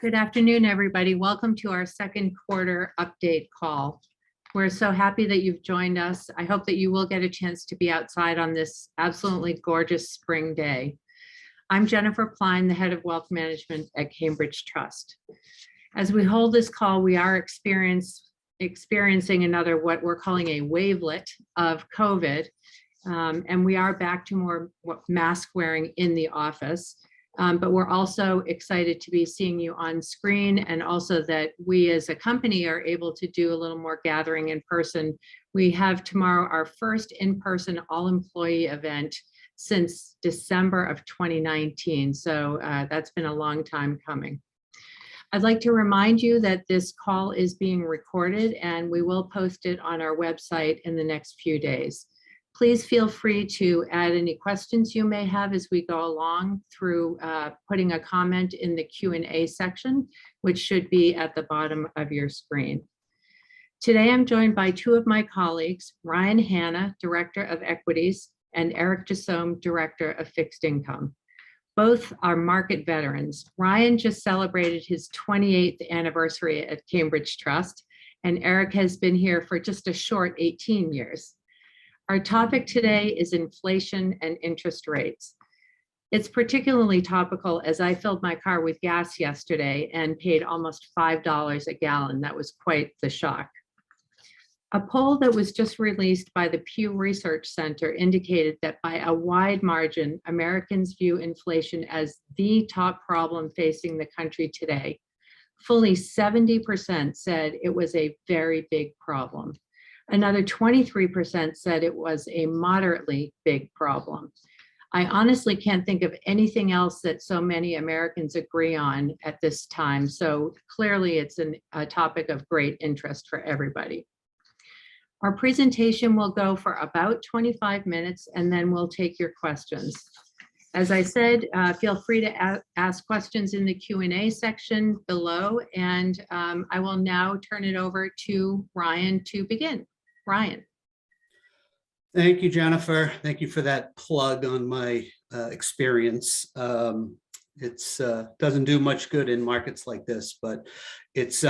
Good afternoon, everybody. Welcome to our second quarter update call. We're so happy that you've joined us. I hope that you will get a chance to be outside on this absolutely gorgeous spring day. I'm Jennifer Pline, the head of wealth management at Cambridge Trust. As we hold this call, we are experiencing another what we're calling a wavelet of COVID, and we are back to more mask wearing in the office. But we're also excited to be seeing you on screen, and also that we as a company are able to do a little more gathering in person. We have tomorrow our first in-person all-employee event since December of 2019. So that's been a long time coming. I'd like to remind you that this call is being recorded and we will post it on our website in the next few days. Please feel free to add any questions you may have as we go along through putting a comment in the Q&A section, which should be at the bottom of your screen. Today, I'm joined by two of my colleagues, Ryan Hanna, Director of Equities, and Eric Gisome, Director of Fixed Income. Both are market veterans. Ryan just celebrated his 28th anniversary at Cambridge Trust, and Eric has been here for just a short 18 years. Our topic today is inflation and interest rates. It's particularly topical as I filled my car with gas yesterday and paid almost $5 a gallon. That was quite the shock. A poll that was just released by the Pew Research Center indicated that by a wide margin, Americans view inflation as the top problem facing the country today. Fully 70% said it was a very big problem. Another 23% said it was a moderately big problem. I honestly can't think of anything else that so many Americans agree on at this time. So clearly it's a topic of great interest for everybody. Our presentation will go for about 25 minutes and then we'll take your questions. As I said, feel free to ask questions in the Q&A section below, and I will now turn it over to Ryan to begin. Ryan. Thank you, Jennifer. Thank you for that plug on my experience. It's doesn't do much good in markets like this, but it's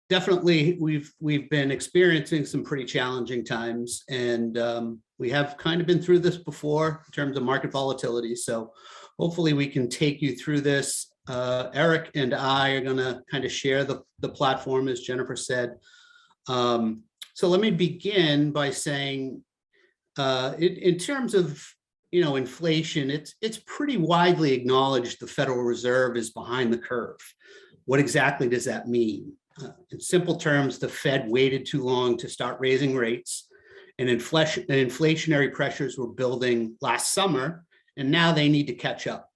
definitely we've been experiencing some pretty challenging times, and we have kind of been through this before in terms of market volatility. So hopefully we can take you through this. Eric and I are going to kind of share the platform, as Jennifer said. So let me begin by saying, in terms of inflation, it's pretty widely acknowledged the Federal Reserve is behind the curve. What exactly does that mean? In simple terms, the Fed waited too long to start raising rates, and inflationary pressures were building last summer, and now they need to catch up.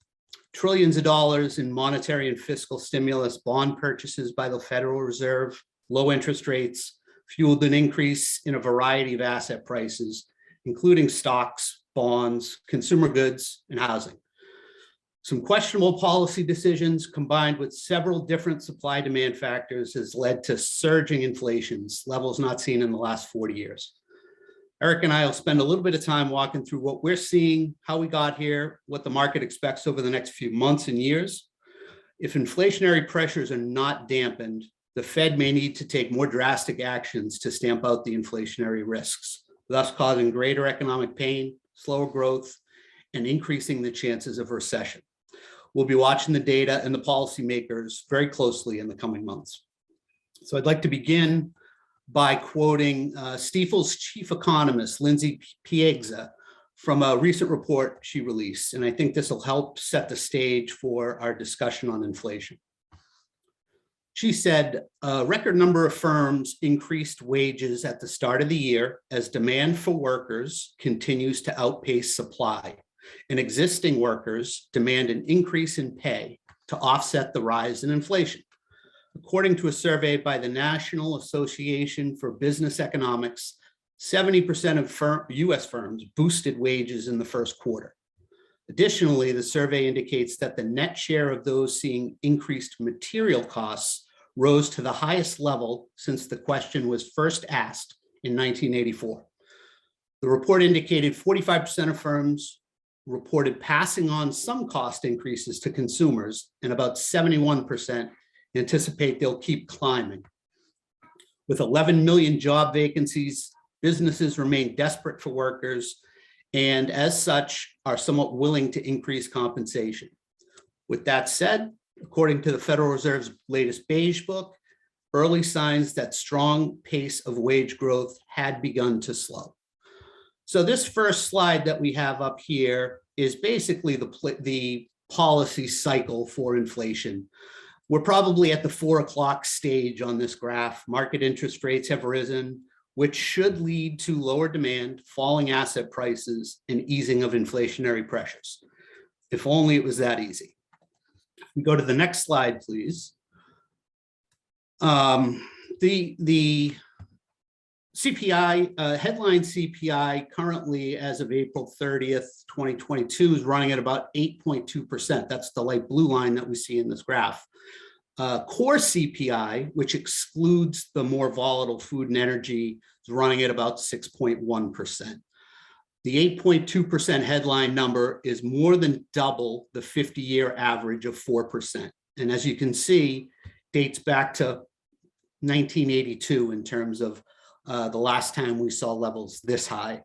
Trillions of dollars in monetary and fiscal stimulus, bond purchases by the Federal Reserve, low interest rates, fueled an increase in a variety of asset prices, including stocks, bonds, consumer goods, and housing. Some questionable policy decisions combined with several different supply-demand factors has led to surging inflations, levels not seen in the last 40 years. Eric and I will spend a little bit of time walking through what we're seeing, how we got here, what the market expects over the next few months and years. If inflationary pressures are not dampened, the Fed may need to take more drastic actions to stamp out the inflationary risks, thus causing greater economic pain, slower growth, and increasing the chances of recession. We'll be watching the data and the policymakers very closely in the coming months. So I'd like to begin by quoting Stifel's chief economist, Lindsay Piegza, from a recent report she released. And I think this will help set the stage for our discussion on inflation. She said, a record number of firms increased wages at the start of the year as demand for workers continues to outpace supply, and existing workers demand an increase in pay to offset the rise in inflation. According to a survey by the National Association for Business Economics, 70% of US firms boosted wages in the first quarter. Additionally, the survey indicates that the net share of those seeing increased material costs rose to the highest level since the question was first asked in 1984. The report indicated 45% of firms reported passing on some cost increases to consumers, and about 71% anticipate they'll keep climbing. With 11 million job vacancies, businesses remain desperate for workers, and as such are somewhat willing to increase compensation. With that said, according to the Federal Reserve's latest beige book, early signs that strong pace of wage growth had begun to slow. So this first slide that we have up here is basically the policy cycle for inflation. We're probably at the 4 o'clock stage on this graph. Market interest rates have risen, which should lead to lower demand, falling asset prices, and easing of inflationary pressures. If only it was that easy. We go to the next slide, please. The CPI, headline CPI currently as of April 30th, 2022 is running at about 8.2%. That's the light blue line that we see in this graph. Core CPI, which excludes the more volatile food and energy, is running at about 6.1%. The 8.2% headline number is more than double the 50-year average of 4%. And as you can see, dates back to 1982 in terms of the last time we saw levels this high.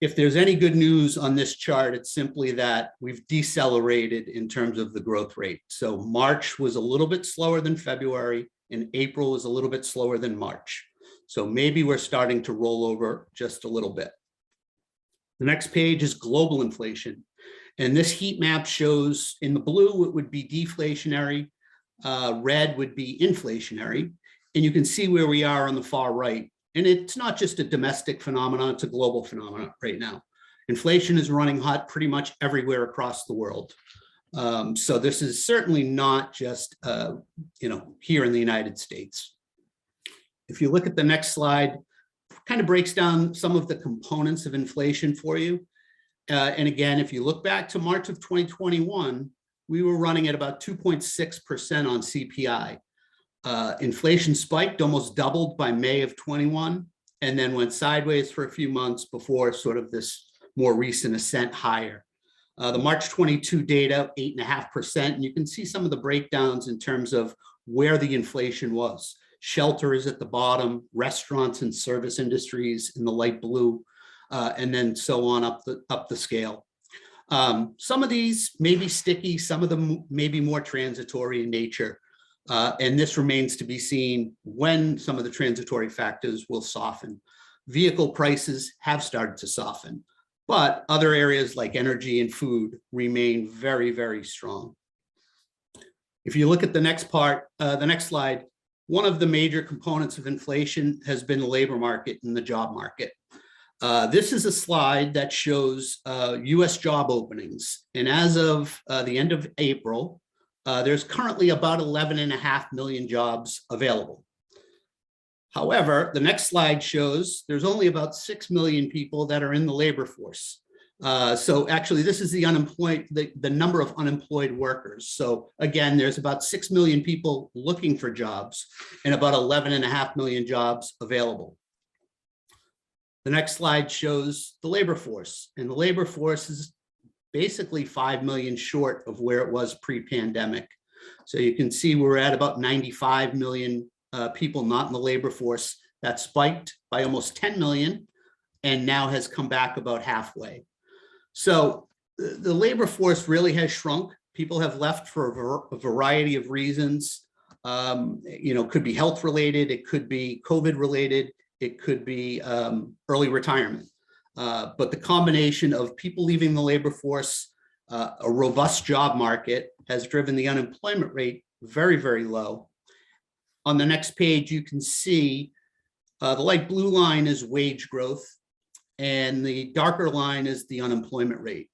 If there's any good news on this chart, it's simply that we've decelerated in terms of the growth rate. So March was a little bit slower than February, and April was a little bit slower than March. So maybe we're starting to roll over just a little bit. The next page is global inflation. And this heat map shows in the blue, it would be deflationary, red would be inflationary. And you can see where we are on the far right. And it's not just a domestic phenomenon, it's a global phenomenon right now. Inflation is running hot pretty much everywhere across the world. So this is certainly not just here in the United States. If you look at the next slide, kind of breaks down some of the components of inflation for you. And again, if you look back to March of 2021, we were running at about 2.6% on CPI. Inflation spiked, almost doubled by May of 21, and then went sideways for a few months before sort of this more recent ascent higher. The March 22 data, 8.5%, and you can see some of the breakdowns in terms of where the inflation was. Shelter is at the bottom, restaurants and service industries in the light blue, and then so on up the scale. Some of these may be sticky, some of them may be more transitory in nature. And this remains to be seen when some of the transitory factors will soften. Vehicle prices have started to soften, but other areas like energy and food remain very, very strong. If you look at the next part, the next slide, one of the major components of inflation has been the labor market and the job market. This is a slide that shows US job openings. And as of the end of April, there's currently about 11.5 million jobs available. However, the next slide shows there's only about 6 million people that are in the labor force. So actually, this is the number of unemployed workers. So again, there's about 6 million people looking for jobs and about 11.5 million jobs available. The next slide shows the labor force, and the labor force is basically 5 million short of where it was pre-pandemic. So you can see we're at about 95 million people not in the labor force. That spiked by almost 10 million and now has come back about halfway. So the labor force really has shrunk. People have left for a variety of reasons. Could be health related, it could be COVID related, it could be early retirement. But the combination of people leaving the labor force, a robust job market has driven the unemployment rate very, very low. On the next page, you can see the light blue line is wage growth and the darker line is the unemployment rate.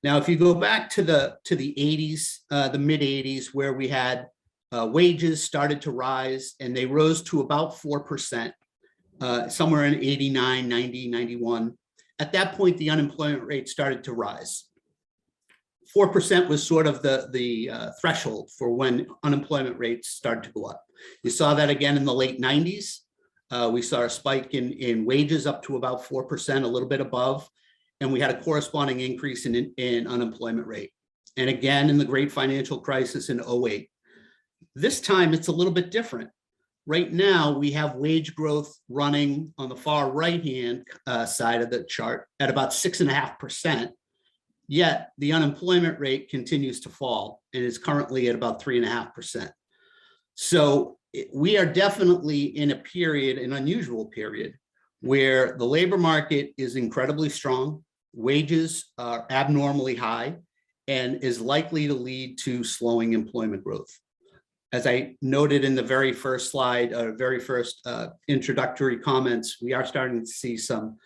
Now, if you go back to the 80s, the mid 80s, where we had wages started to rise and they rose to about 4%, somewhere in 89, 90, 91. At that point, the unemployment rate started to rise. 4% was sort of the threshold for when unemployment rates started to go up. You saw that again in the late 90s. We saw a spike in wages up to about 4%, a little bit above. and we had a corresponding increase in unemployment rate. And again, in the great financial crisis in '08. This time it's a little bit different. Right now, we have wage growth running on the far right-hand side of the chart at about 6.5%, yet the unemployment rate continues to fall and is currently at about 3.5%. So we are definitely in a period, an unusual period, where the labor market is incredibly strong, wages are abnormally high, and is likely to lead to slowing employment growth. As I noted in the very first slide, very first introductory comments, we are starting to see some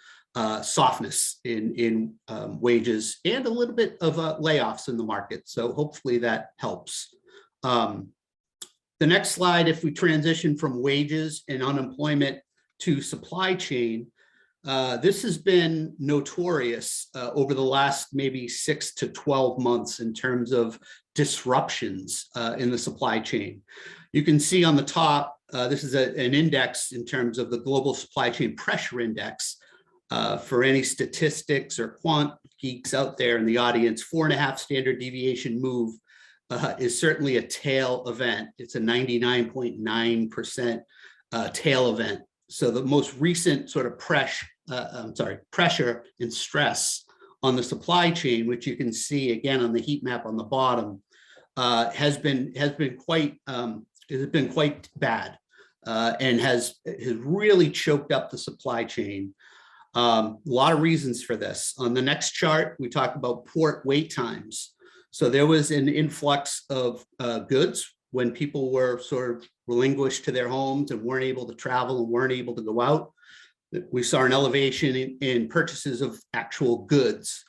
softness in wages and a little bit of layoffs in the market. So hopefully that helps. The next slide, if we transition from wages and unemployment to supply chain, this has been notorious over the last maybe 6 to 12 months in terms of disruptions in the supply chain. You can see on the top, this is an index in terms of the global supply chain pressure index. For any statistics or quant geeks out there in the audience, 4.5 standard deviation move is certainly a tail event. It's a 99.9% tail event. So the most recent sort of pressure and stress on the supply chain, which you can see again on the heat map on the bottom, has been quite bad and has really choked up the supply chain. A lot of reasons for this. On the next chart, we talk about port wait times. So there was an influx of goods when people were sort of relinquished to their homes and weren't able to travel and weren't able to go out. We saw an elevation in purchases of actual goods.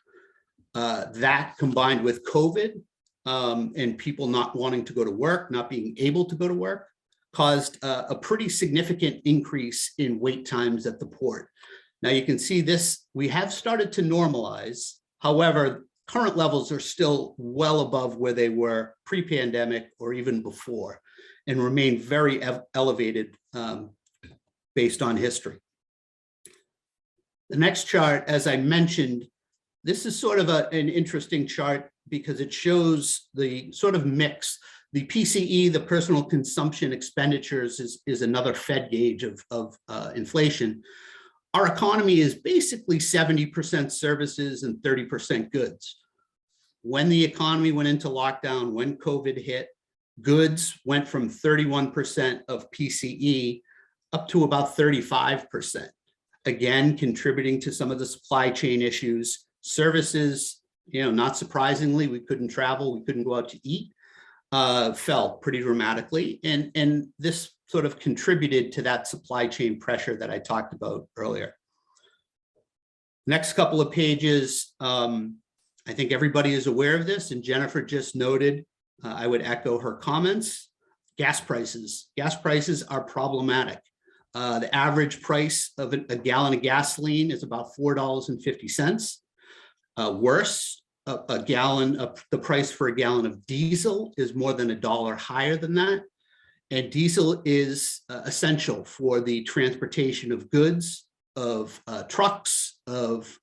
That combined with COVID and people not wanting to go to work, not being able to go to work, caused a pretty significant increase in wait times at the port. Now you can see this, we have started to normalize. However, current levels are still well above where they were pre-pandemic or even before, and remain very elevated based on history. The next chart, as I mentioned, this is sort of an interesting chart because it shows the sort of mix. The PCE, the personal consumption expenditures, is another Fed gauge of inflation. Our economy is basically 70% services and 30% goods. When the economy went into lockdown, when COVID hit, goods went from 31% of PCE up to about 35%. Again, contributing to some of the supply chain issues. Services, not surprisingly, we couldn't travel, we couldn't go out to eat, fell pretty dramatically. And this sort of contributed to that supply chain pressure that I talked about earlier. Next couple of pages, I think everybody is aware of this, and Jennifer just noted, I would echo her comments. Gas prices. Gas prices are problematic. The average price of a gallon of gasoline is about $4.50. Worse, the price for a gallon of diesel is more than $1 higher than that. And diesel is essential for the transportation of goods, of trucks, of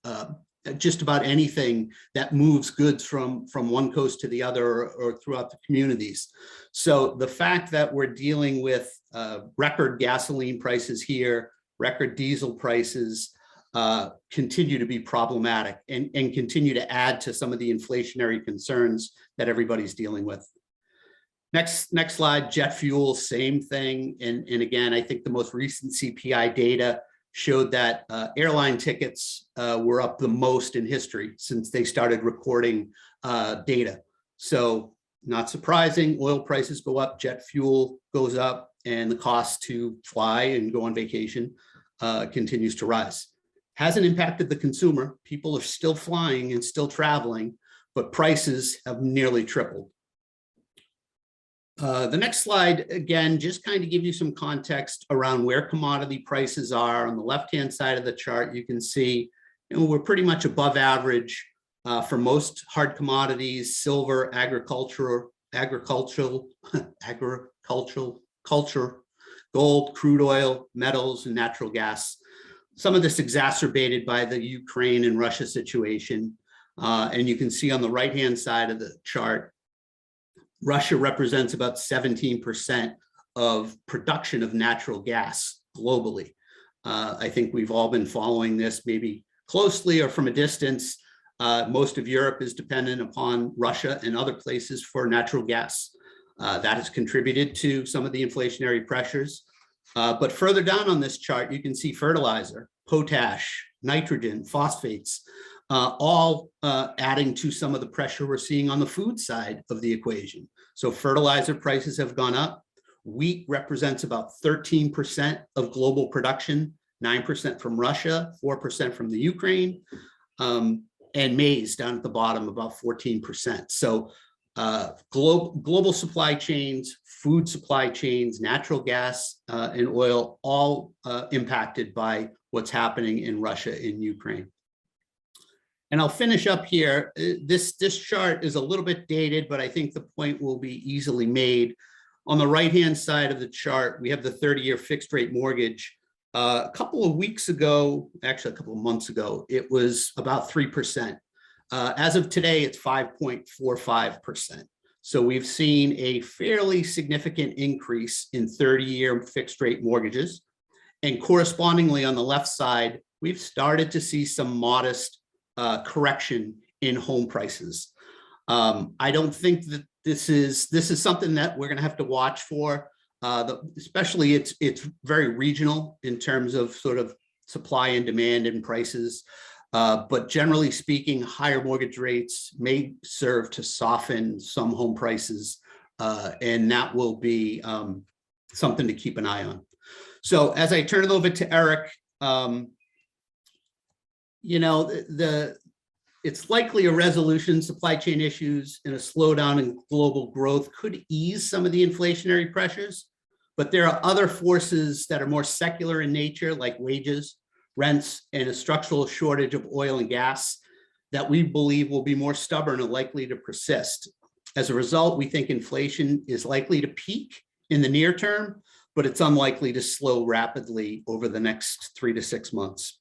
just about anything that moves goods from one coast to the other or throughout the communities. So the fact that we're dealing with record gasoline prices here, record diesel prices, continue to be problematic and continue to add to some of the inflationary concerns that everybody's dealing with. Next slide, jet fuel, same thing. And again, I think the most recent CPI data showed that airline tickets were up the most in history since they started recording data. So not surprising, oil prices go up, jet fuel goes up, and the cost to fly and go on vacation continues to rise. Hasn't impacted the consumer. People are still flying and still traveling, but prices have nearly tripled. The next slide, again, just kind of give you some context around where commodity prices are. On the left-hand side of the chart, you can see we're pretty much above average for most hard commodities: silver, agriculture, gold, crude oil, metals, and natural gas. Some of this exacerbated by the Ukraine and Russia situation. And you can see on the right-hand side of the chart, Russia represents about 17% of production of natural gas globally. I think we've all been following this maybe closely or from a distance. Most of Europe is dependent upon Russia and other places for natural gas. That has contributed to some of the inflationary pressures. But further down on this chart, you can see fertilizer, potash, nitrogen, phosphates, all adding to some of the pressure we're seeing on the food side of the equation. So fertilizer prices have gone up. Wheat represents about 13% of global production, 9% from Russia, 4% from the Ukraine, and maize down at the bottom about 14%. So global supply chains, food supply chains, natural gas and oil, all impacted by what's happening in Russia and Ukraine. And I'll finish up here. This chart is a little bit dated, but I think the point will be easily made. On the right-hand side of the chart, we have the 30-year fixed rate mortgage. A couple of weeks ago, actually a couple of months ago, it was about 3%. As of today, it's 5.45%. So we've seen a fairly significant increase in 30-year fixed rate mortgages. And correspondingly on the left side, we've started to see some modest correction in home prices. I don't think that this is something that we're going to have to watch for. Especially it's very regional in terms of sort of supply and demand and prices. But generally speaking, higher mortgage rates may serve to soften some home prices, and that will be something to keep an eye on. So as I turn it over to Eric, it's likely a resolution, supply chain issues and a slowdown in global growth could ease some of the inflationary pressures, but there are other forces that are more secular in nature, like wages, rents, and a structural shortage of oil and gas that we believe will be more stubborn and likely to persist. As a result, we think inflation is likely to peak in the near term, but it's unlikely to slow rapidly over the next 3 to 6 months.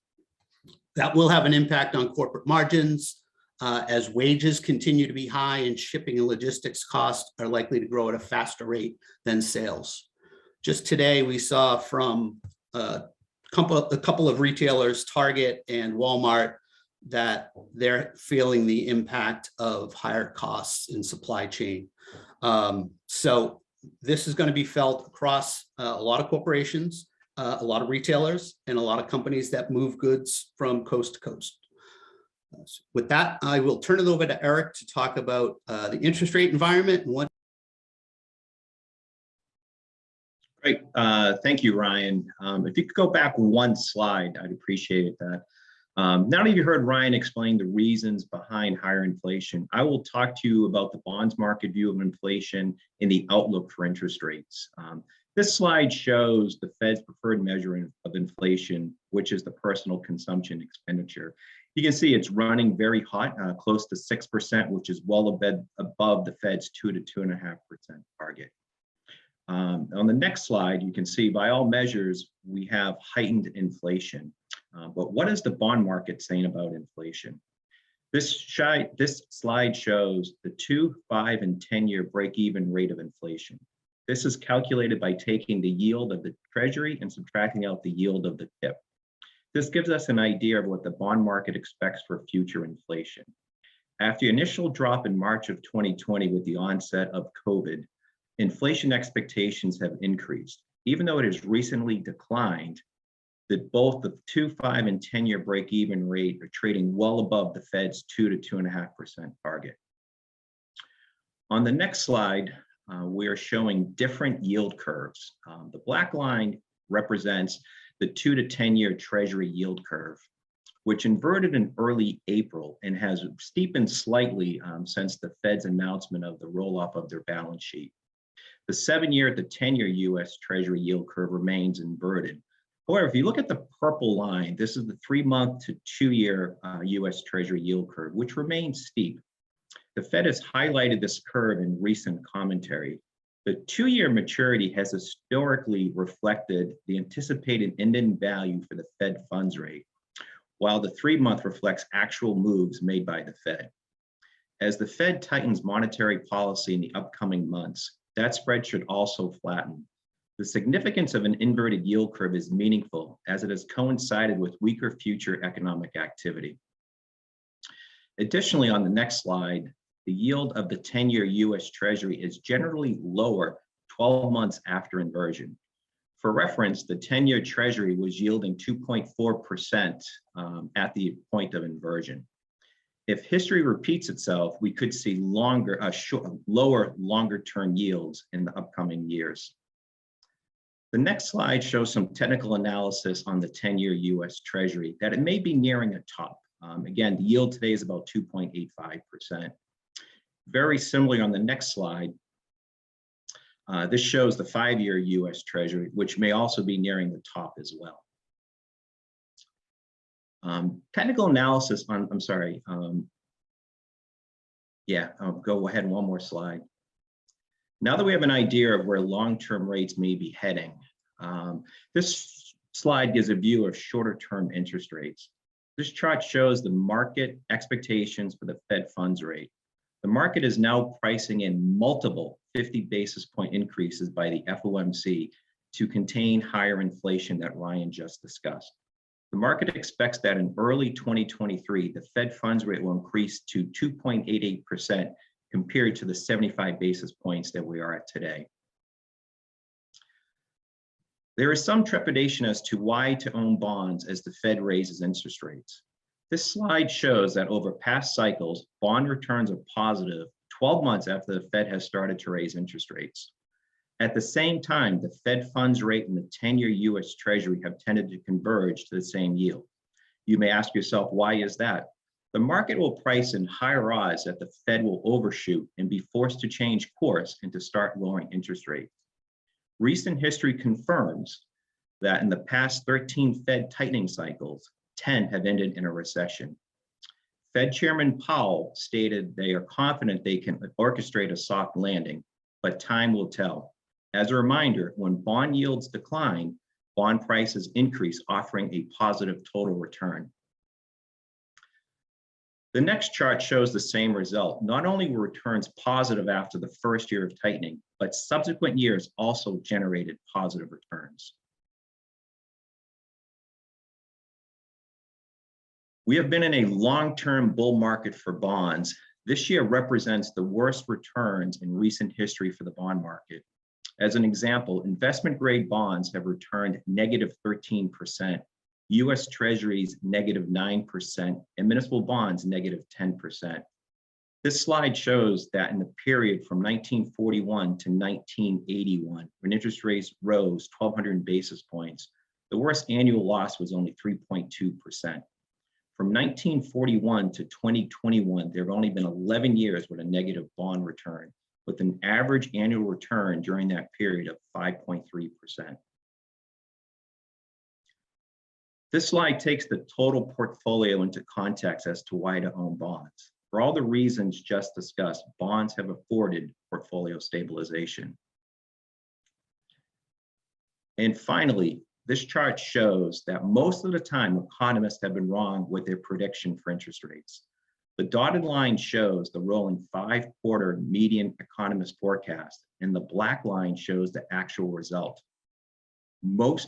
That will have an impact on corporate margins as wages continue to be high and shipping and logistics costs are likely to grow at a faster rate than sales. Just today, we saw from a couple of retailers, Target and Walmart, that they're feeling the impact of higher costs in supply chain. So this is going to be felt across a lot of corporations, a lot of retailers, and a lot of companies that move goods from coast to coast. With that, I will turn it over to Eric to talk about the interest rate environment and what. Great. Thank you, Ryan. If you could go back one slide, I'd appreciate that. Now that you've heard Ryan explain the reasons behind higher inflation, I will talk to you about the bonds market view of inflation and the outlook for interest rates. This slide shows the Fed's preferred measure of inflation, which is the personal consumption expenditure. You can see it's running very hot, close to 6%, which is well above the Fed's 2 to 2.5% target. On the next slide, you can see by all measures, we have heightened inflation. But what is the bond market saying about inflation? This slide shows the 2, 5, and 10-year break-even rate of inflation. This is calculated by taking the yield of the Treasury and subtracting out the yield of the tip. This gives us an idea of what the bond market expects for future inflation. After the initial drop in March of 2020 with the onset of COVID, inflation expectations have increased. Even though it has recently declined, that both the 2, 5, and 10-year break-even rate are trading well above the Fed's 2 to 2.5% target. On the next slide, we are showing different yield curves. The black line represents the 2 to 10-year Treasury yield curve, which inverted in early April and has steepened slightly since the Fed's announcement of the roll-off of their balance sheet. The 7-year to 10-year U.S. Treasury yield curve remains inverted. However, if you look at the purple line, this is the 3-month to 2-year U.S. Treasury yield curve, which remains steep. The Fed has highlighted this curve in recent commentary. The 2-year maturity has historically reflected the anticipated ending value for the Fed funds rate, while the 3-month reflects actual moves made by the Fed. As the Fed tightens monetary policy in the upcoming months, that spread should also flatten. The significance of an inverted yield curve is meaningful as it has coincided with weaker future economic activity. Additionally, on the next slide, the yield of the 10-year US Treasury is generally lower 12 months after inversion. For reference, the 10-year Treasury was yielding 2.4% at the point of inversion. If history repeats itself, we could see lower, longer-term yields in the upcoming years. The next slide shows some technical analysis on the 10-year US Treasury that it may be nearing a top. Again, the yield today is about 2.85%. Very similarly on the next slide, this shows the 5-year US Treasury, which may also be nearing the top as well. Technical analysis on, I'll go ahead one more slide. Now that we have an idea of where long-term rates may be heading, this slide gives a view of shorter-term interest rates. This chart shows the market expectations for the Fed funds rate. The market is now pricing in multiple 50 basis point increases by the FOMC to contain higher inflation that Ryan just discussed. The market expects that in early 2023, the Fed funds rate will increase to 2.88% compared to the 75 basis points that we are at today. There is some trepidation as to why to own bonds as the Fed raises interest rates. This slide shows that over past cycles, bond returns are positive 12 months after the Fed has started to raise interest rates. At the same time, the Fed funds rate and the 10-year US Treasury have tended to converge to the same yield. You may ask yourself, why is that? The market will price in higher odds that the Fed will overshoot and be forced to change course and to start lowering interest rates. Recent history confirms that in the past 13 Fed tightening cycles, 10 have ended in a recession. Fed Chairman Powell stated they are confident they can orchestrate a soft landing, but time will tell. As a reminder, when bond yields decline, bond prices increase, offering a positive total return. The next chart shows the same result. Not only were returns positive after the first year of tightening, but subsequent years also generated positive returns. We have been in a long-term bull market for bonds. This year represents the worst returns in recent history for the bond market. As an example, investment-grade bonds have returned negative 13%, US Treasuries negative 9%, and municipal bonds negative 10%. This slide shows that in the period from 1941 to 1981, when interest rates rose 1,200 basis points, the worst annual loss was only 3.2%. From 1941 to 2021, there have only been 11 years with a negative bond return, with an average annual return during that period of 5.3%. This slide takes the total portfolio into context as to why to own bonds. For all the reasons just discussed, bonds have afforded portfolio stabilization. And finally, this chart shows that most of the time economists have been wrong with their prediction for interest rates. The dotted line shows the rolling 5-quarter median economist forecast, and the black line shows the actual result.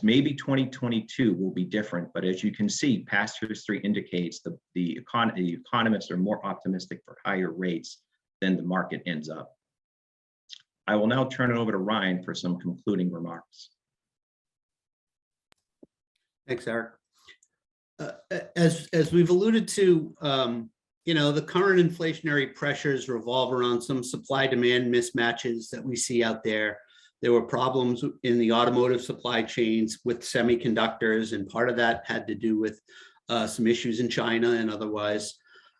Maybe 2022 will be different, but as you can see, past history indicates the economists are more optimistic for higher rates than the market ends up. I will now turn it over to Ryan for some concluding remarks. Thanks, Eric. As we've alluded to, the current inflationary pressures revolve around some supply-demand mismatches that we see out there. There were problems in the automotive supply chains with semiconductors, and part of that had to do with some issues in China and otherwise.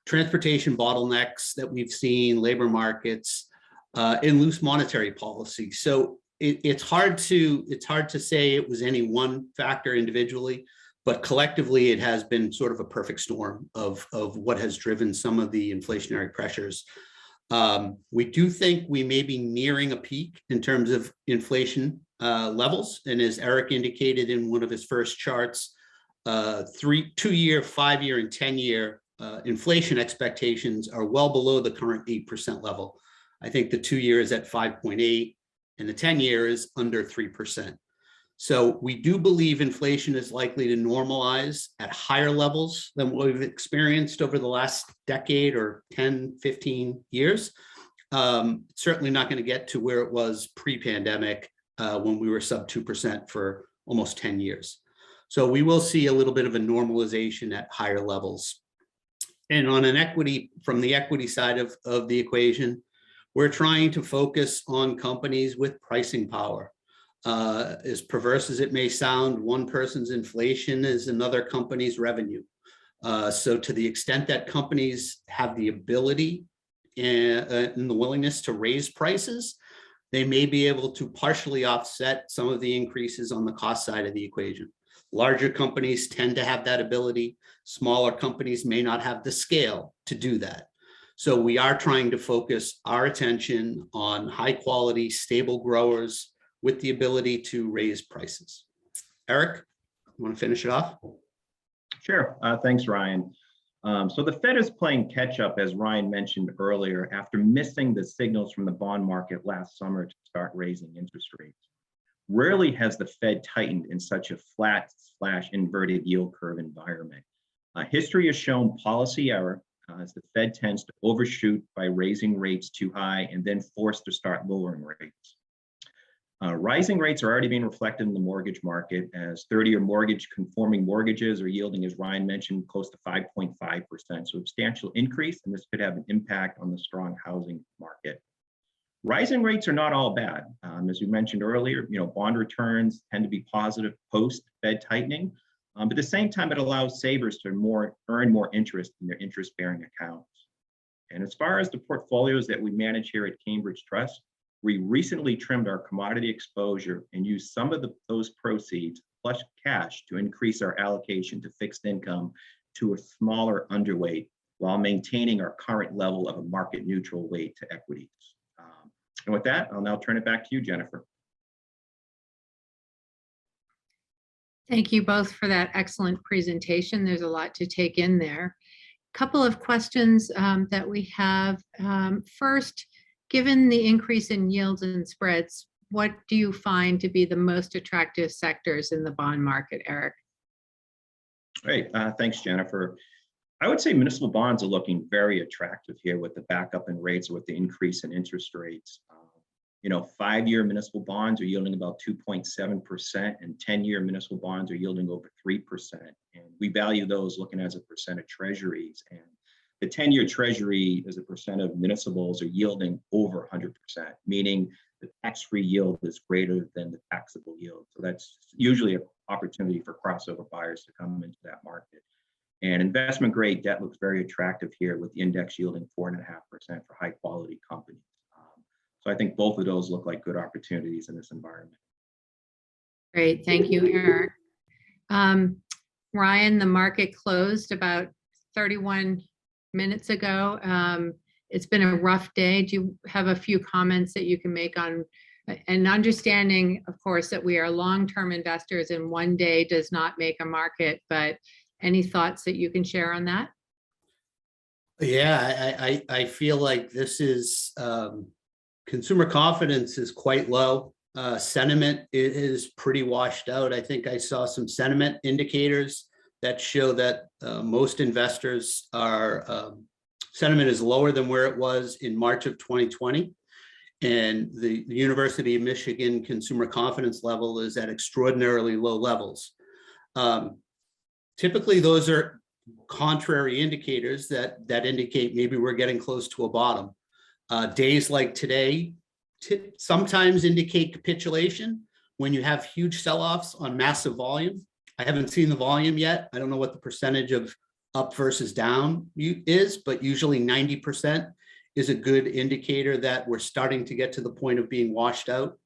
Transportation bottlenecks that we've seen, labor markets, and loose monetary policy. So it's hard to say it was any one factor individually, but collectively it has been sort of a perfect storm of what has driven some of the inflationary pressures. We do think we may be nearing a peak in terms of inflation levels. And as Eric indicated in one of his first charts, 2-year, 5-year, and 10-year inflation expectations are well below the current 8% level. I think the 2-year is at 5.8 and the 10-year is under 3%. So we do believe inflation is likely to normalize at higher levels than what we've experienced over the last decade or 10, 15 years. Certainly not going to get to where it was pre-pandemic when we were sub 2% for almost 10 years. So we will see a little bit of a normalization at higher levels. And on an equity, from the equity side of the equation, we're trying to focus on companies with pricing power. As perverse as it may sound, one person's inflation is another company's revenue. So to the extent that companies have the ability and the willingness to raise prices, they may be able to partially offset some of the increases on the cost side of the equation. Larger companies tend to have that ability. Smaller companies may not have the scale to do that. So we are trying to focus our attention on high quality, stable growers with the ability to raise prices. Eric, you want to finish it off? Sure. Thanks, Ryan. So the Fed is playing catch up, as Ryan mentioned earlier, after missing the signals from the bond market last summer to start raising interest rates. Rarely has the Fed tightened in such a flat/inverted yield curve environment. History has shown policy error as the Fed tends to overshoot by raising rates too high and then forced to start lowering rates. Rising rates are already being reflected in the mortgage market as 30-year mortgage conforming mortgages are yielding, as Ryan mentioned, close to 5.5%. Substantial increase, and this could have an impact on the strong housing market. Rising rates are not all bad. As we mentioned earlier, bond returns tend to be positive post-Fed tightening, but at the same time, it allows savers to earn more interest in their interest-bearing accounts. And as far as the portfolios that we manage here at Cambridge Trust, we recently trimmed our commodity exposure and used some of those proceeds plus cash to increase our allocation to fixed income to a smaller underweight while maintaining our current level of a market neutral weight to equities. And with that, I'll now turn it back to you, Jennifer. Thank you both for that excellent presentation. There's a lot to take in there. Couple of questions that we have. First, given the increase in yields and spreads, what do you find to be the most attractive sectors in the bond market, Eric? Great, thanks, Jennifer. I would say municipal bonds are looking very attractive here with the backup in rates, with the increase in interest rates. 5-year municipal bonds are yielding about 2.7%, and 10-year municipal bonds are yielding over 3%. And we value those looking as a percent of treasuries. And the 10-year treasury as a percent of municipals are yielding over 100%, meaning the tax-free yield is greater than the taxable yield. So that's usually an opportunity for crossover buyers to come into that market. And investment grade debt looks very attractive here with the index yielding 4.5% for high quality companies. So I think both of those look like good opportunities in this environment. Great, thank you, Eric. Ryan, the market closed about 31 minutes ago. It's been a rough day. Do you have a few comments that you can make on, and understanding, of course, that we are long-term investors and one day does not make a market, but any thoughts that you can share on that? Yeah, I feel like this is, consumer confidence is quite low. Sentiment is pretty washed out. I think I saw some sentiment indicators that show that most investors are, sentiment is lower than where it was in March of 2020. And the University of Michigan consumer confidence level is at extraordinarily low levels. Typically, those are contrary indicators that indicate maybe we're getting close to a bottom. Days like today sometimes indicate capitulation when you have huge sell-offs on massive volume. I haven't seen the volume yet. I don't know what the percentage of up versus down is, but usually 90% is a good indicator that we're starting to get to the point of being washed out.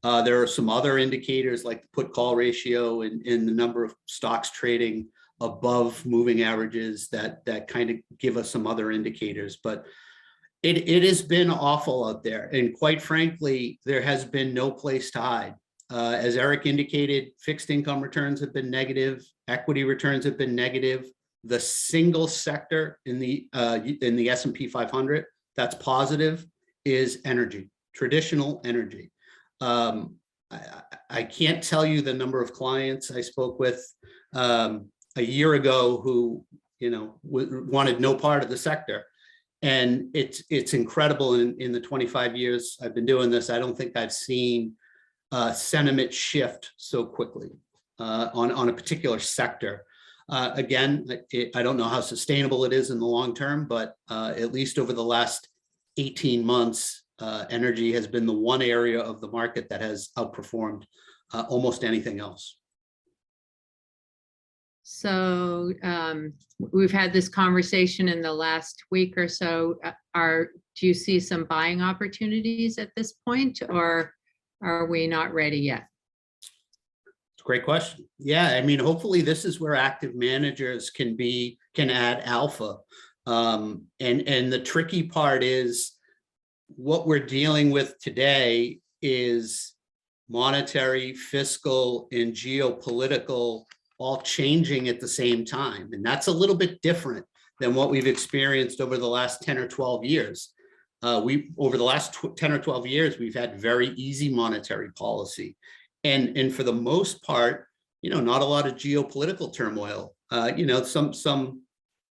There are some other indicators like the put-call ratio and the number of stocks trading above moving averages that kind of give us some other indicators. But It has been awful out there. And quite frankly, there has been no place to hide. As Eric indicated, fixed income returns have been negative, equity returns have been negative. The single sector in the S&P 500 that's positive is energy, traditional energy. I can't tell you the number of clients I spoke with a year ago who, wanted no part of the sector. And it's incredible in the 25 years I've been doing this. I don't think I've seen sentiment shift so quickly on a particular sector. Again, I don't know how sustainable it is in the long term, but at least over the last 18 months, energy has been the one area of the market that has outperformed almost anything else. So we've had this conversation in the last week or so. Do you see some buying opportunities at this point, or are we not ready yet? It's a great question. Yeah, I mean, hopefully this is where active managers can add alpha. And the tricky part is what we're dealing with today is monetary, fiscal, and geopolitical all changing at the same time. And that's a little bit different than what we've experienced over the last 10 or 12 years. Over the last 10 or 12 years, we've had very easy monetary policy. And for the most part, not a lot of geopolitical turmoil, some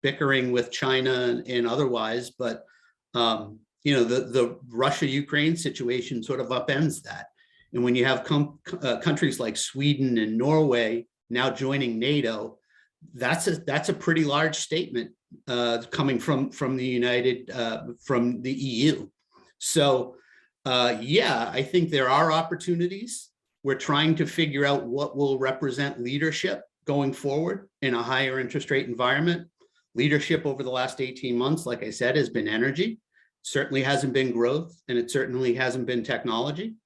bickering with China and otherwise, but the Russia-Ukraine situation sort of upends that. And when you have countries like Sweden and Norway now joining NATO, that's a pretty large statement coming from the EU. So yeah, I think there are opportunities. We're trying to figure out what will represent leadership going forward in a higher interest rate environment. Leadership over the last 18 months, like I said, has been energy. Certainly hasn't been growth, and it certainly hasn't been technology.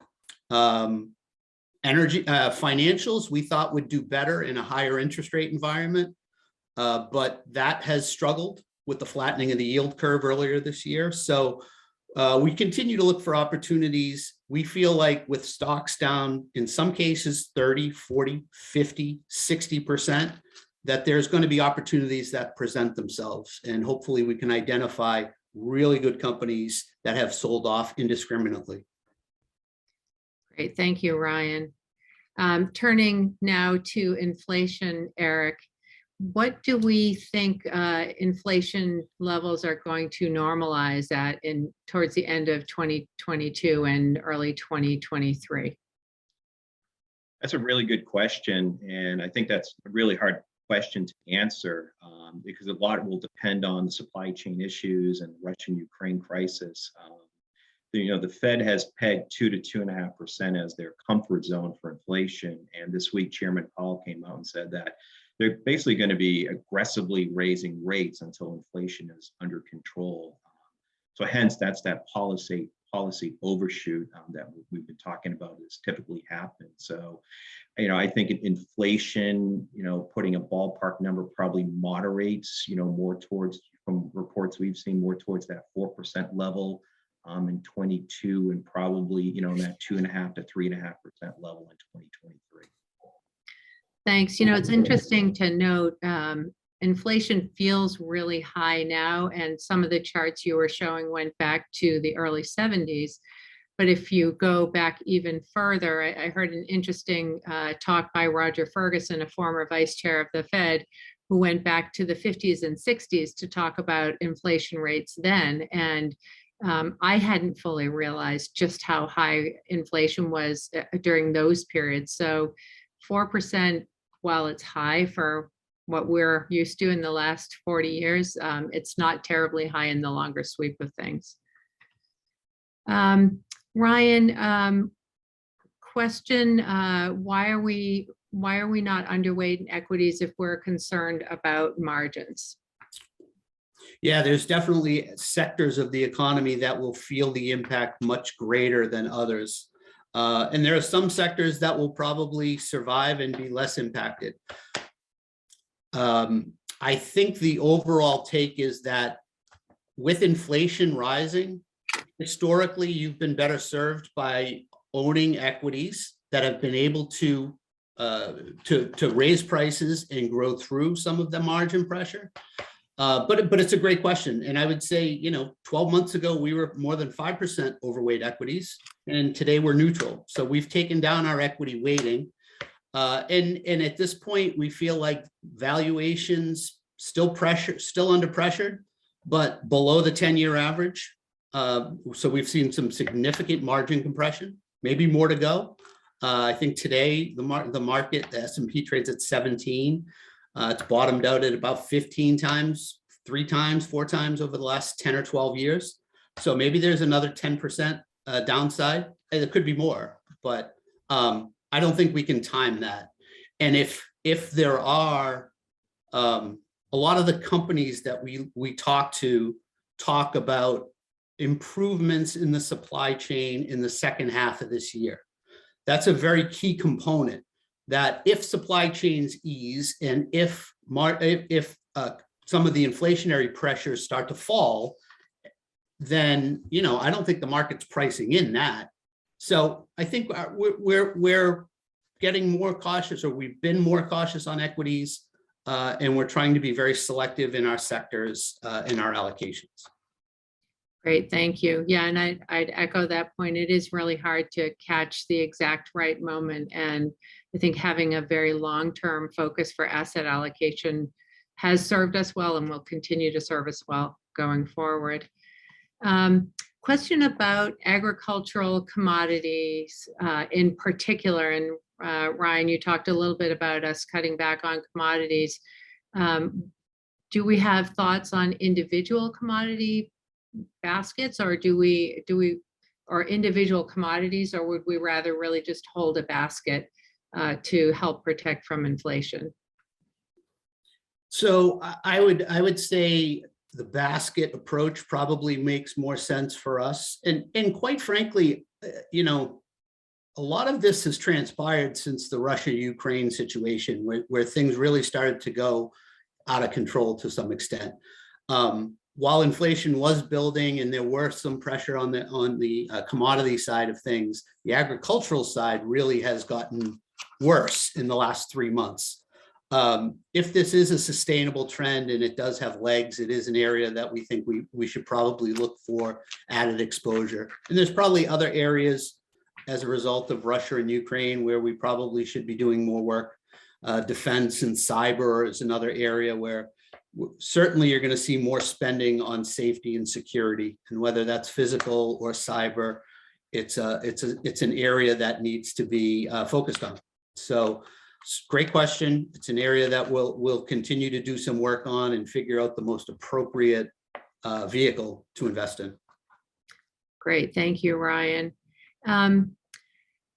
Energy financials we thought would do better in a higher interest rate environment, but that has struggled with the flattening of the yield curve earlier this year. So we continue to look for opportunities. We feel like with stocks down in some cases 30, 40, 50, 60%, that there's going to be opportunities that present themselves. And hopefully we can identify really good companies that have sold off indiscriminately. Great, thank you, Ryan. Turning now to inflation, Eric, what do we think inflation levels are going to normalize at towards the end of 2022 and early 2023? That's a really good question, and I think that's a really hard question to answer because a lot will depend on the supply chain issues and the Russian-Ukraine crisis. The Fed has pegged 2 to 2.5% as their comfort zone for inflation. And this week, Chairman Powell came out and said that they're basically going to be aggressively raising rates until inflation is under control. So hence, that's that policy overshoot that we've been talking about has typically happened. So, I think inflation, putting a ballpark number probably moderates, more towards, from reports we've seen, more towards that 4% level in 22, and probably, in that 2.5 to 3.5% level in 2023. Thanks. It's interesting to note inflation feels really high now, and some of the charts you were showing went back to the early 70s. But if you go back even further, I heard an interesting talk by Roger Ferguson, a former vice chair of the Fed, who went back to the 50s and 60s to talk about inflation rates then. And I hadn't fully realized just how high inflation was during those periods. So 4%, while it's high for what we're used to in the last 40 years, it's not terribly high in the longer sweep of things. Ryan, question, why are we not underweight in equities if we're concerned about margins? Yeah, there's definitely sectors of the economy that will feel the impact much greater than others. And there are some sectors that will probably survive and be less impacted. I think the overall take is that with inflation rising, historically, you've been better served by owning equities that have been able to raise prices and grow through some of the margin pressure. But it's a great question. And I would say, 12 months ago, we were more than 5% overweight equities, and today we're neutral. So we've taken down our equity weighting. And at this point, we feel like valuations still under pressure, but below the 10-year average. So we've seen some significant margin compression, maybe more to go. I think today the market, the S&P trades at 17. It's bottomed out at about 15 times, 3 times, 4 times over the last 10 or 12 years. So maybe there's another 10% downside. It could be more, but I don't think we can time that. And if there are a lot of the companies that we talk about improvements in the supply chain in the second half of this year. That's a very key component, that if supply chains ease and if some of the inflationary pressures start to fall, then I don't think the market's pricing in that. So I think we're getting more cautious, or we've been more cautious on equities, and we're trying to be very selective in our sectors, in our allocations. Great, thank you. Yeah, and I'd echo that point. It is really hard to catch the exact right moment. And I think having a very long-term focus for asset allocation has served us well and will continue to serve us well going forward. Question about agricultural commodities in particular. And Ryan, you talked a little bit about us cutting back on commodities. Do we have thoughts on individual commodity baskets, or or individual commodities, or would we rather really just hold a basket to help protect from inflation? So I would say the basket approach probably makes more sense for us. And quite frankly, a lot of this has transpired since the Russia-Ukraine situation, where things really started to go out of control to some extent. While inflation was building and there were some pressure on the commodity side of things, the agricultural side really has gotten worse in the last 3 months. If this is a sustainable trend and it does have legs, it is an area that we think we should probably look for added exposure. And there's probably other areas as a result of Russia and Ukraine where we probably should be doing more work. Defense and cyber is another area where certainly you're going to see more spending on safety and security, and whether that's physical or cyber, it's an area that needs to be focused on. So great question. It's an area that we'll continue to do some work on and figure out the most appropriate vehicle to invest in. Great, thank you, Ryan.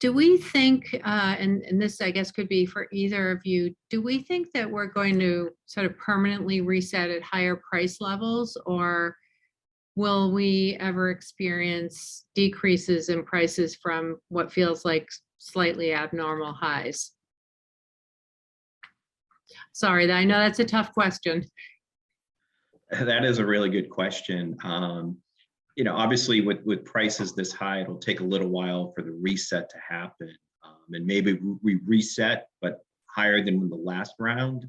Do we think, and this I guess could be for either of you, do we think that we're going to sort of permanently reset at higher price levels, or will we ever experience decreases in prices from what feels like slightly abnormal highs? Sorry, I know that's a tough question. That is a really good question. Obviously with prices this high, it'll take a little while for the reset to happen. And maybe we reset, but higher than the last round.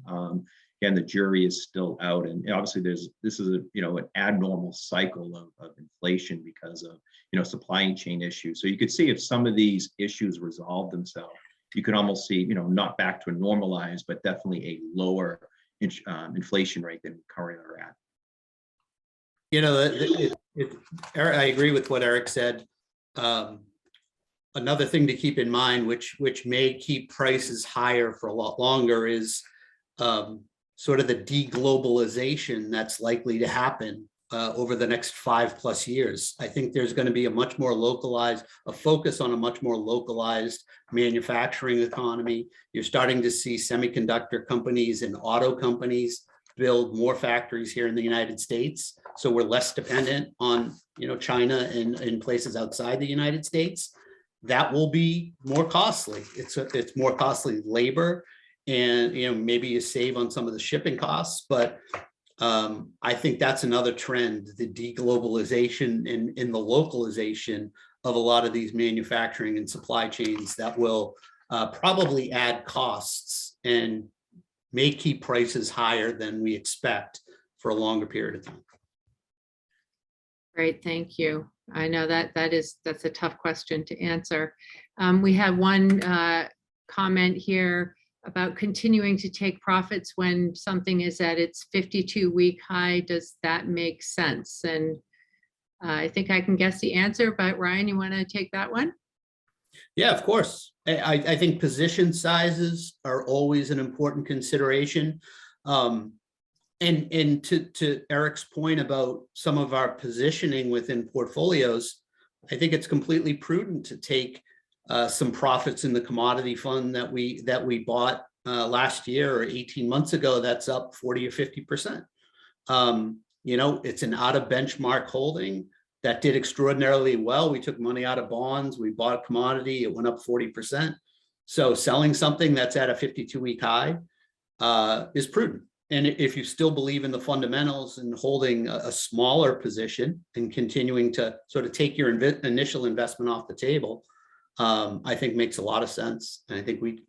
Again, the jury is still out. And obviously this is an abnormal cycle of inflation because of, supply chain issues. So you could see if some of these issues resolve themselves, you could almost see, not back to a normalized, but definitely a lower inflation rate than we currently are at. I agree with what Eric said. Another thing to keep in mind, which may keep prices higher for a lot longer, is sort of the deglobalization that's likely to happen over the next 5+ years. I think there's going to be a focus on a much more localized manufacturing economy. You're starting to see semiconductor companies and auto companies build more factories here in the United States. So we're less dependent on, China and places outside the United States. That will be more costly. It's more costly labor, and maybe you save on some of the shipping costs, but I think that's another trend, the deglobalization and the localization of a lot of these manufacturing and supply chains that will probably add costs and may keep prices higher than we expect for a longer period of time. Great, thank you. I know that's a tough question to answer. We have one comment here about continuing to take profits when something is at its 52-week high. Does that make sense? And I think I can guess the answer, but Ryan, you want to take that one? Yeah, of course. I think position sizes are always an important consideration. And to Eric's point about some of our positioning within portfolios, I think it's completely prudent to take some profits in the commodity fund that we bought last year or 18 months ago. That's up 40 or 50%. It's an out of benchmark holding that did extraordinarily well. We took money out of bonds, we bought a commodity, it went up 40%. So selling something that's at a 52-week high is prudent. And if you still believe in the fundamentals and holding a smaller position and continuing to sort of take your initial investment off the table, I think makes a lot of sense. And I think we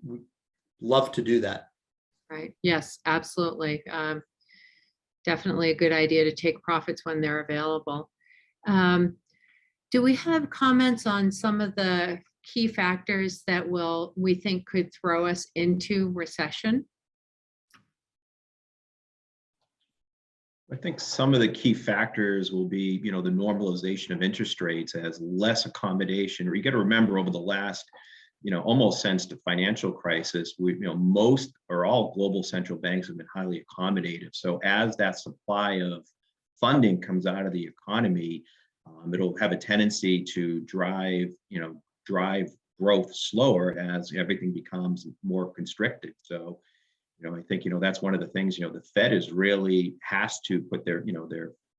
love to do that. Right. Yes, absolutely. Definitely a good idea to take profits when they're available. Do we have comments on some of the key factors that we think could throw us into recession? I think some of the key factors will be, the normalization of interest rates as less accommodation. Or you got to remember, over the last, almost since the financial crisis, most or all global central banks have been highly accommodative. So as that supply of funding comes out of the economy, it'll have a tendency to drive growth slower as everything becomes more constricted. So, I think, that's one of the things, the Fed has to put their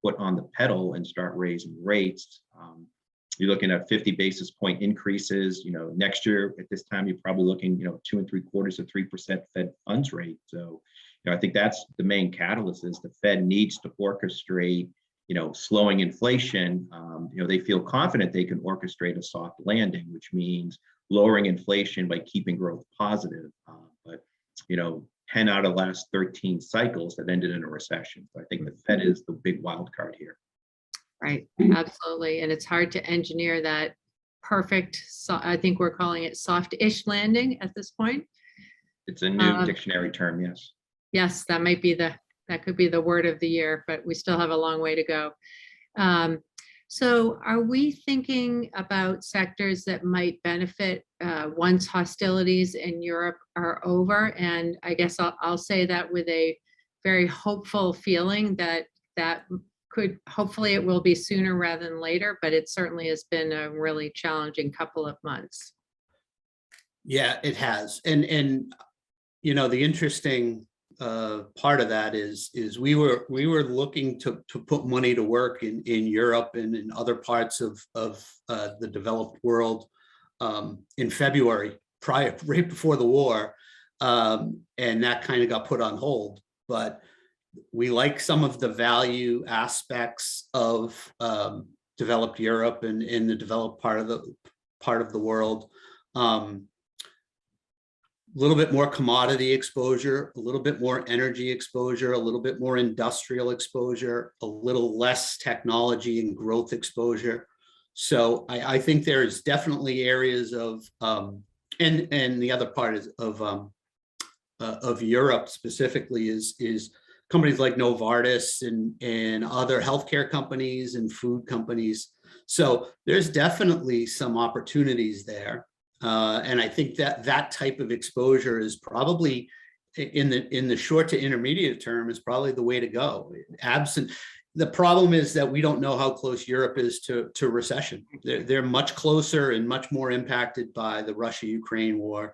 foot on the pedal and start raising rates. You're looking at 50 basis point increases, next year at this time, you're probably looking, 2.75% to 3% Fed funds rate. So, I think that's the main catalyst is the Fed needs to orchestrate, slowing inflation. They feel confident they can orchestrate a soft landing, which means lowering inflation by keeping growth positive. But 10 out of the last 13 cycles have ended in a recession. So I think the Fed is the big wild card here. Right, absolutely. And it's hard to engineer that perfect, I think we're calling it soft-ish landing at this point. It's a new dictionary term, yes. Yes, that could be the word of the year, but we still have a long way to go. So are we thinking about sectors that might benefit once hostilities in Europe are over? And I guess I'll say that with a very hopeful feeling that hopefully it will be sooner rather than later, but it certainly has been a really challenging couple of months. Yeah, it has. And the interesting part of that is we were looking to put money to work in Europe and in other parts of the developed world in February, right before the war, and that kind of got put on hold. But we like some of the value aspects of developed Europe and in the developed part of the world. A little bit more commodity exposure, a little bit more energy exposure, a little bit more industrial exposure, a little less technology and growth exposure. So I think there's definitely areas of, and the other part is of Europe specifically is companies like Novartis and other healthcare companies and food companies. So there's definitely some opportunities there. And I think that type of exposure is probably in the short to intermediate term is probably the way to go. Absent, the problem is that we don't know how close Europe is to recession. They're much closer and much more impacted by the Russia-Ukraine war,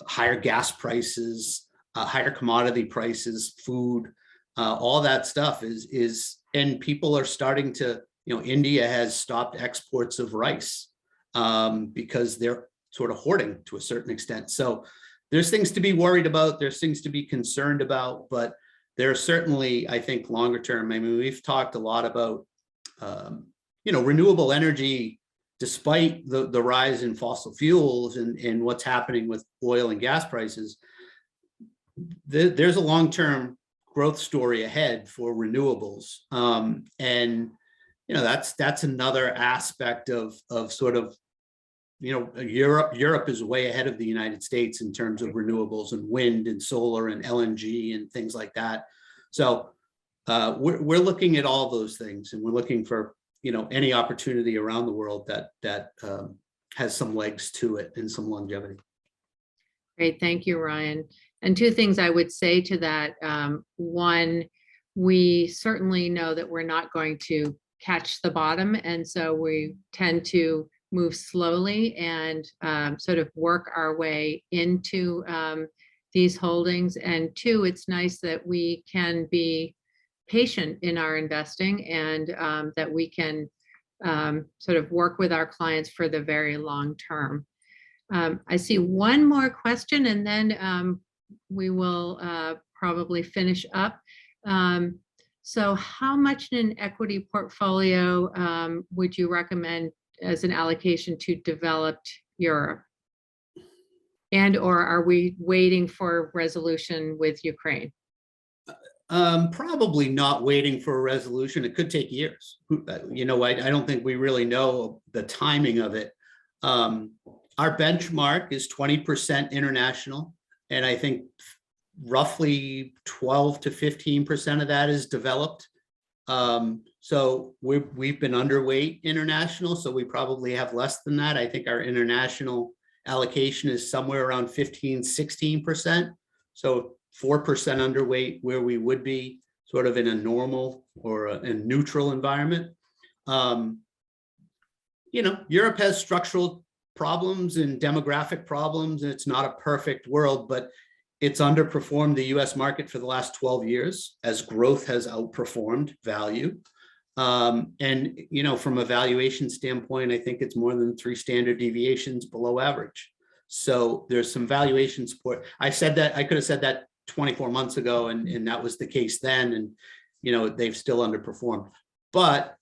higher gas prices, higher commodity prices, food, all that stuff is, and people are starting to, India has stopped exports of rice because they're sort of hoarding to a certain extent. So there's things to be worried about. There's things to be concerned about, but there are certainly, I think, longer term. I mean, we've talked a lot about, renewable energy, despite the rise in fossil fuels and what's happening with oil and gas prices. There's a long-term growth story ahead for renewables. And, that's another aspect of sort of, Europe is way ahead of the United States in terms of renewables and wind and solar and LNG and things like that. So we're looking at all those things, and we're looking for, any opportunity around the world that has some legs to it and some longevity. Great, thank you, Ryan. And two things I would say to that. One, we certainly know that we're not going to catch the bottom, and so we tend to move slowly and sort of work our way into these holdings. And two, it's nice that we can be patient in our investing, and that we can sort of work with our clients for the very long term. I see one more question, and then we will probably finish up. So how much in an equity portfolio would you recommend as an allocation to developed Europe? And or are we waiting for resolution with Ukraine? Probably not waiting for a resolution. It could take years. I don't think we really know the timing of it. Our benchmark is 20% international, and I think roughly 12 to 15% of that is developed. So we've been underweight international, so we probably have less than that. I think our international allocation is somewhere around 15, 16%. So 4% underweight where we would be sort of in a normal or a neutral environment. Europe has structural problems and demographic problems, and it's not a perfect world, but it's underperformed the US market for the last 12 years as growth has outperformed value. And, from a valuation standpoint, I think it's more than 3 standard deviations below average. So there's some valuation support. I could have said that 24 months ago, and that was the case then. And, they've still underperformed. But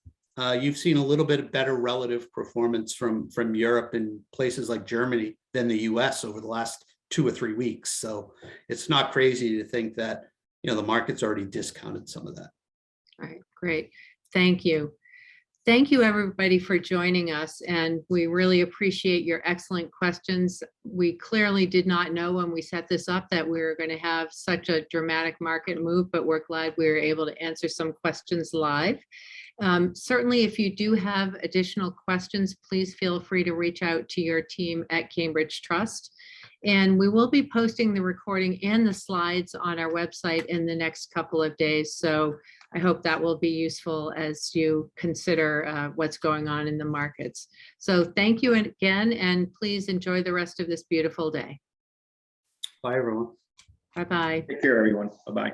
you've seen a little bit of better relative performance from Europe and places like Germany than the US over the last 2 or 3 weeks. So it's not crazy to think that, the market's already discounted some of that. All right, great. Thank you. Thank you, everybody, for joining us. And we really appreciate your excellent questions. We clearly did not know when we set this up that we were going to have such a dramatic market move, but we're glad we were able to answer some questions live. Certainly, if you do have additional questions, please feel free to reach out to your team at Cambridge Trust. And we will be posting the recording and the slides on our website in the next couple of days. So I hope that will be useful as you consider what's going on in the markets. So thank you again, and please enjoy the rest of this beautiful day. Bye, everyone. Bye-bye. Take care, everyone. Bye-bye.